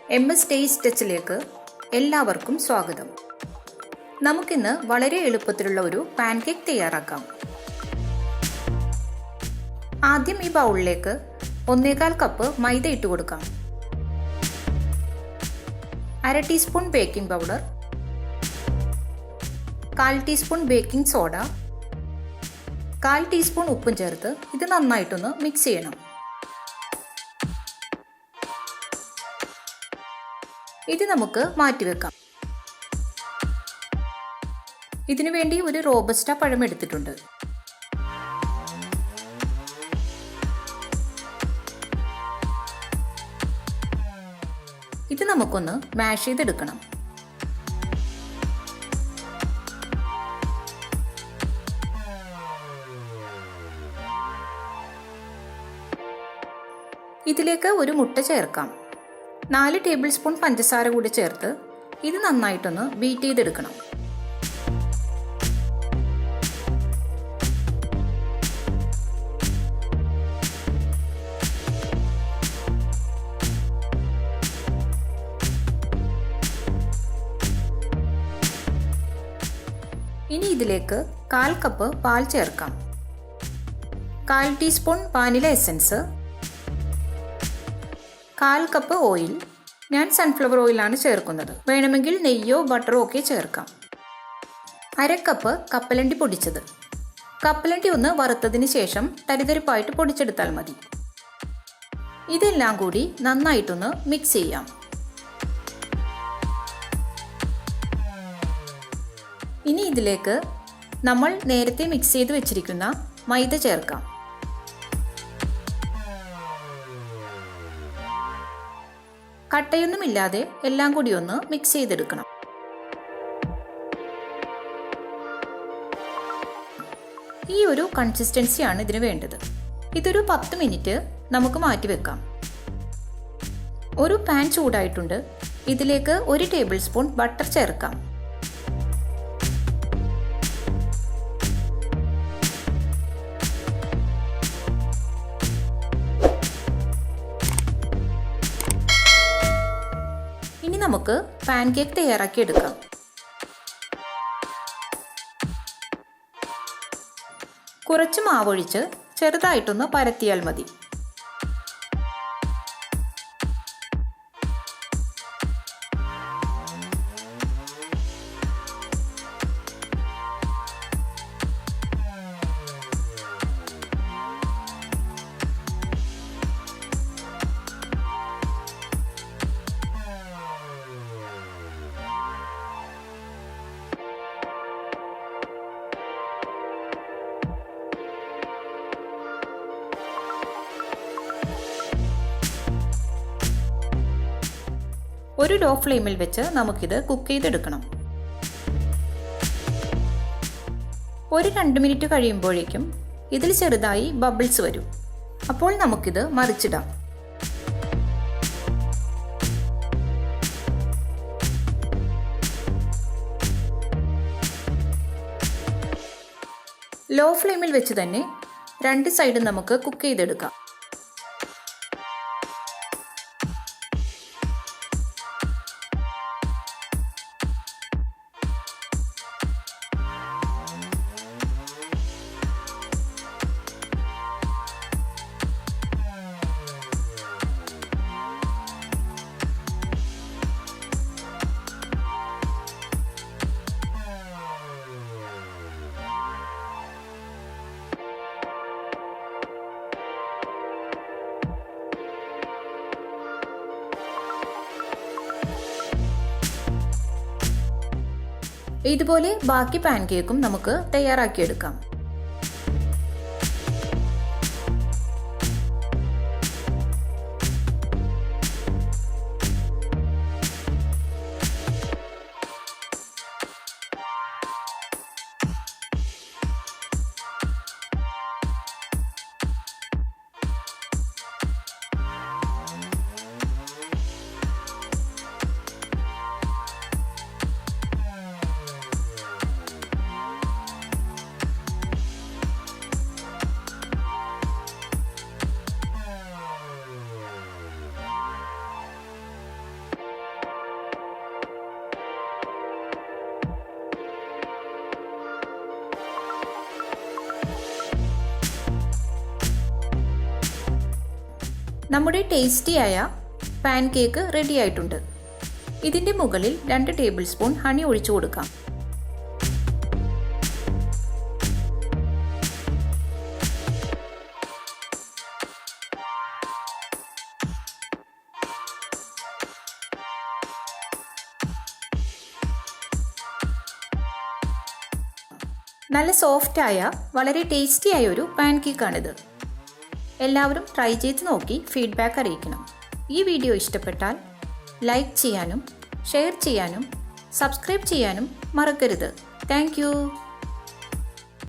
Taste ടച്ചിലേക്ക് എല്ലാവർക്കും സ്വാഗതം. നമുക്കിന്ന് വളരെ എളുപ്പത്തിലുള്ള ഒരു പാൻകേക്ക് തയ്യാറാക്കാം. ആദ്യം ഈ ബൗളിലേക്ക് 1/4 കപ്പ് മൈദ ഇട്ട് കൊടുക്കാം. 1/2 teaspoon baking powder, 1/4 teaspoon baking soda, 1/4 teaspoon ഉപ്പും ചേർത്ത് ഇത് നന്നായിട്ടൊന്ന് മിക്സ് ചെയ്യണം. ഇത് നമുക്ക് മാറ്റിവെക്കാം. ഇതിനു വേണ്ടി ഒരു റോബസ്റ്റ പഴം എടുത്തിട്ടുണ്ട്. ഇത് നമുക്കൊന്ന് മാഷ് ചെയ്തെടുക്കണം. ഇതിലേക്ക് ഒരു മുട്ട ചേർക്കാം. 4 ടേബിൾ സ്പൂൺ പഞ്ചസാര കൂടി ചേർത്ത് ഇത് നന്നായിട്ടൊന്ന് ബീറ്റ് ചെയ്തെടുക്കണം. ഇനി ഇതിലേക്ക് 1/4 കപ്പ് പാൽ ചേർക്കാം. 1/4 teaspoon vanilla essence, 1/4 cup oil. ഞാൻ സൺഫ്ലവർ ഓയിലാണ് ചേർക്കുന്നത്. വേണമെങ്കിൽ നെയ്യോ ബട്ടറോ ഒക്കെ ചേർക്കാം. 1/2 കപ്പ് കപ്പലണ്ടി പൊടിച്ചത്. കപ്പലണ്ടി ഒന്ന് വറുത്തതിന് ശേഷം തരിതരിപ്പായിട്ട് പൊടിച്ചെടുത്താൽ മതി. ഇതെല്ലാം കൂടി നന്നായിട്ടൊന്ന് മിക്സ് ചെയ്യാം. ഇനി ഇതിലേക്ക് നമ്മൾ നേരത്തെ മിക്സ് ചെയ്ത് വെച്ചിരിക്കുന്ന മൈദ ചേർക്കാം. കട്ടയൊന്നുമില്ലാതെ എല്ലാം കൂടി ഒന്ന് മിക്സ് ചെയ്തെടുക്കണം. ഈ ഒരു കൺസിസ്റ്റൻസിയാണ് ഇതിന് വേണ്ടത്. ഇതൊരു 10 മിനിറ്റ് നമുക്ക് മാറ്റിവെക്കാം. ഒരു പാൻ ചൂടായിട്ടുണ്ട്. ഇതിലേക്ക് 1 ടേബിൾ സ്പൂൺ ബട്ടർ ചേർക്കാം. ഇനി നമുക്ക് പാൻകേക്ക് തയ്യാറാക്കി എടുക്കാം. കുറച്ച് മാവൊഴിച്ച് ചെറുതായിട്ടൊന്ന് പരത്തിയാൽ മതി. ഒരു ലോ ഫ്ലെയിമിൽ വെച്ച് നമുക്കിത് കുക്ക് ചെയ്തെടുക്കണം. ഒരു 2 മിനിറ്റ് കഴിയുമ്പോഴേക്കും ഇതിൽ ചെറുതായി ബബിൾസ് വരും. അപ്പോൾ നമുക്കിത് മറിച്ചിടാം. ലോ ഫ്ലെയിമിൽ വെച്ച് തന്നെ 2 സൈഡും നമുക്ക് കുക്ക് ചെയ്തെടുക്കാം. ഇതുപോലെ ബാക്കി പാൻകേക്കും നമുക്ക് തയ്യാറാക്കിയെടുക്കാം. നമ്മുടെ ടേസ്റ്റിയായ പാൻകേക്ക് റെഡി ആയിട്ടുണ്ട്. ഇതിൻ്റെ മുകളിൽ 2 ടേബിൾ സ്പൂൺ ഹണി ഒഴിച്ചു കൊടുക്കാം. നല്ല സോഫ്റ്റായ വളരെ ടേസ്റ്റിയായ ഒരു പാൻകേക്കാണിത്. എല്ലാവരും ട്രൈ ചെയ്ത് നോക്കി ഫീഡ്ബാക്ക് അറിയിക്കണം. ഈ വീഡിയോ ഇഷ്ടപ്പെട്ടാൽ ലൈക്ക് ചെയ്യാനും ഷെയർ ചെയ്യാനും സബ്സ്ക്രൈബ് ചെയ്യാനും മറക്കരുത്. താങ്ക്